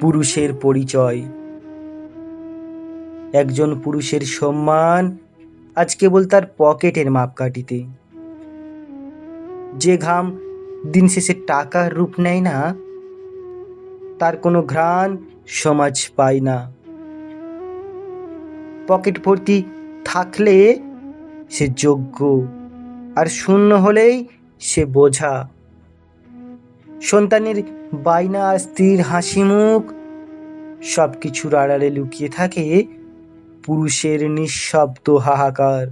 পুরুষের পরিচয়। একজন পুরুষের সম্মান আজ কেবল তার পকেটের মাপকাঠিতে। যে ঘাম দিন শেষে টাকার রূপ নেয় না, তার কোনো ঘ্রাণ সমাজ পায় না। পকেট ভর্তি থাকলে সে যোগ্য, আর শূন্য হলেই সে বোঝা। সন্তানের বায়না আর স্ত্রীর হাসি মুখ, সব কিছুর আড়ালে লুকিয়ে থাকে পুরুষের নিঃশব্দ হাহাকার।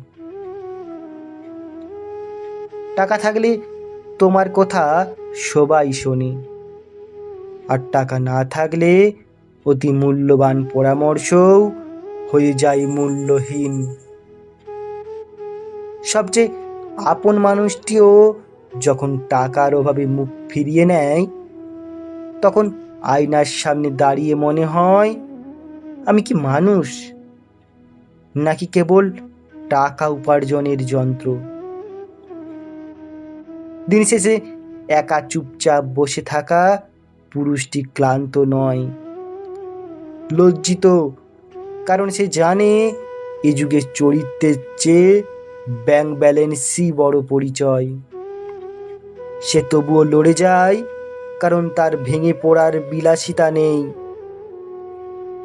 টাকা থাকলে তোমার কথা সবাই শোনে, আর টাকা না থাকলে অতি মূল্যবান পরামর্শও হয়ে যায় মূল্যহীন। সবচেয়ে আপন মানুষটিও যখন টাকার অভাবে মুখ ফিরিয়ে নেয়, তখন আয়নার সামনে দাঁড়িয়ে মনে হয়, আমি কি মানুষ, নাকি কেবল টাকা উপার্জনের যন্ত্র? দিন শেষে একা চুপচাপ বসে থাকা পুরুষটি ক্লান্ত নয়, লজ্জিত, কারণ সে জানে এ যুগে চরিত্রের চেয়ে ব্যাংক ব্যালেন্সই বড় পরিচয়। সে তবুও লড়ে যায়, কারণ তার ভেঙে পড়ার বিলাসিতা নেই,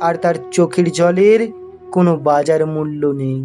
আর তার চোখের জলের কোনো বাজার মূল্য নেই।